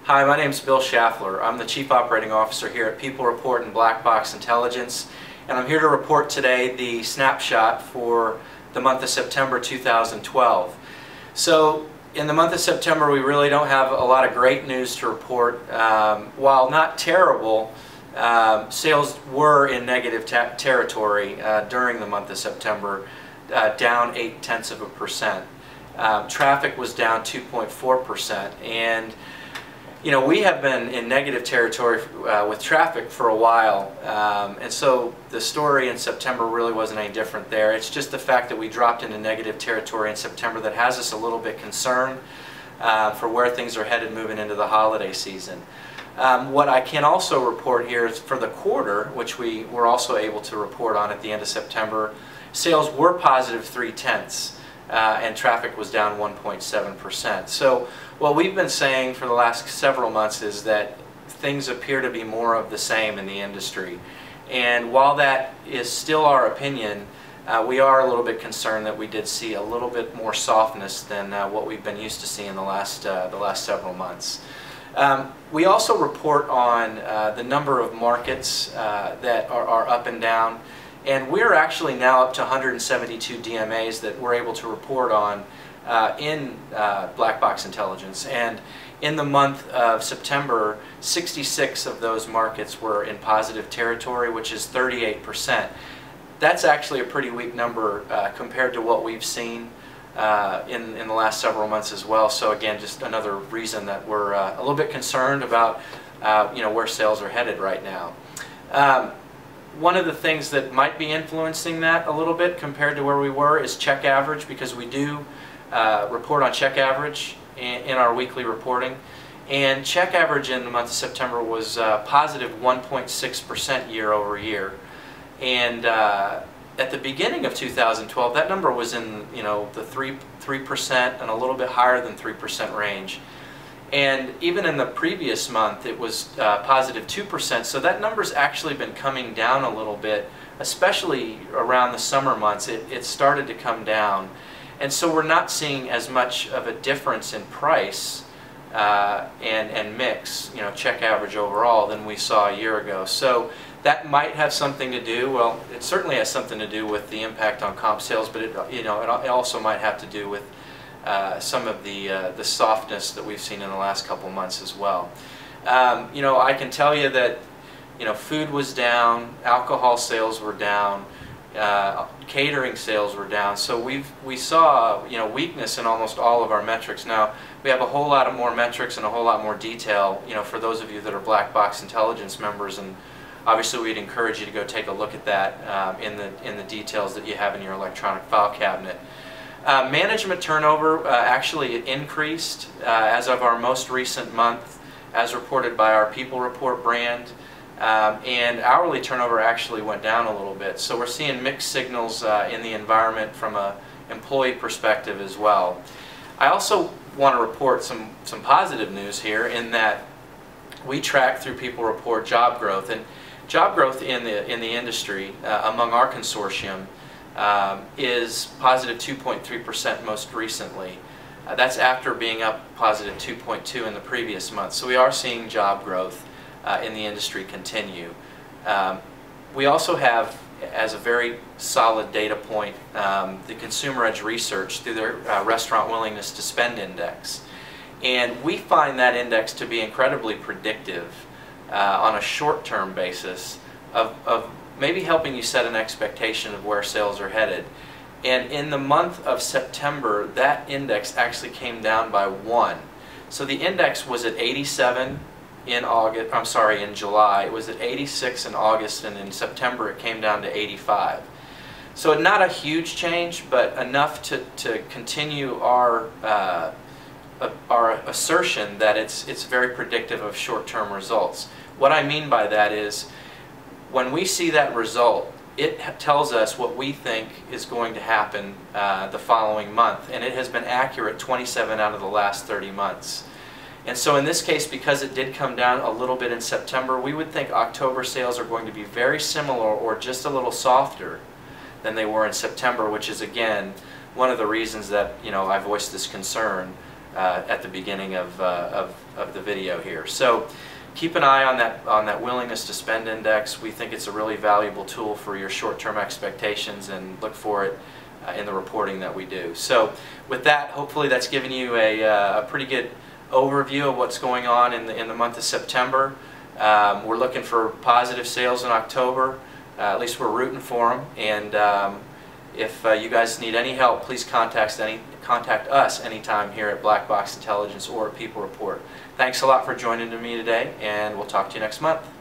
Hi, my name is Bill Schaffler. I'm the Chief Operating Officer here at People Report and Black Box Intelligence, and I'm here to report today the snapshot for the month of September 2012. So in the month of September we really don't have a lot of great news to report. While not terrible, sales were in negative territory during the month of September, down 0.8%. Traffic was down 2.4%, and you know, we have been in negative territory with traffic for a while, and so the story in September really wasn't any different there. It's just the fact that we dropped into negative territory in September that has us a little bit concerned for where things are headed moving into the holiday season. What I can also report here is for the quarter, which we were also able to report on at the end of September, sales were positive 0.3, and traffic was down 1.7%. So what we've been saying for the last several months is that things appear to be more of the same in the industry. And while that is still our opinion, we are a little bit concerned that we did see a little bit more softness than what we've been used to seeing the last several months. We also report on the number of markets that are up and down, and we're actually now up to 172 DMAs that we're able to report on in Black Box Intelligence. And in the month of September, 66 of those markets were in positive territory, which is 38%. That's actually a pretty weak number compared to what we've seen in the last several months as well. So again, just another reason that we're a little bit concerned about you know, where sales are headed right now. One of the things that might be influencing that a little bit compared to where we were is check average, because we do report on check average in our weekly reporting. And check average in the month of September was positive 1.6% year over year. And at the beginning of 2012, that number was in, you know, the 3% and a little bit higher than 3% range. And even in the previous month, it was positive 2%. So that number's actually been coming down a little bit, especially around the summer months. It started to come down. And so we're not seeing as much of a difference in price and mix, you know, check average overall, than we saw a year ago. So that might have something to do, well, it certainly has something to do with the impact on comp sales, but it also might have to do with some of the softness that we've seen in the last couple months as well. You know, I can tell you that, you know, food was down, alcohol sales were down, catering sales were down. So we saw, you know, weakness in almost all of our metrics. Now we have a whole lot of more metrics and a whole lot more detail, you know, for those of you that are Black Box Intelligence members, and obviously we'd encourage you to go take a look at that in the details that you have in your electronic file cabinet. Management turnover actually increased as of our most recent month, as reported by our People Report brand. And hourly turnover actually went down a little bit. So we're seeing mixed signals in the environment from an employee perspective as well. I also want to report some positive news here, in that we track through People Report job growth, and job growth in the industry among our consortium is positive 2.3% most recently. That's after being up positive 2.2 in the previous month. So we are seeing job growth in the industry continue. We also have, as a very solid data point, the Consumer Edge Research through their Restaurant Willingness to Spend Index. And we find that index to be incredibly predictive on a short-term basis of maybe helping you set an expectation of where sales are headed. And in the month of September, that index actually came down by 1. So the index was at 87 in July. It was at 86 in August, and in September it came down to 85. So not a huge change, but enough to continue our assertion that it's very predictive of short-term results. What I mean by that is, when we see that result, it tells us what we think is going to happen the following month, and it has been accurate 27 out of the last 30 months. And so in this case, because it did come down a little bit in September, we would think October sales are going to be very similar or just a little softer than they were in September, which is again one of the reasons that, you know, I voiced this concern at the beginning of the video here. So keep an eye on that willingness to spend index. We think it's a really valuable tool for your short-term expectations, and look for it in the reporting that we do. So with that, hopefully that's given you a pretty good overview of what's going on in the month of September. We're looking for positive sales in October. At least we're rooting for them. And if you guys need any help, please contact us anytime here at Black Box Intelligence or at People Report. Thanks a lot for joining me today, and we'll talk to you next month.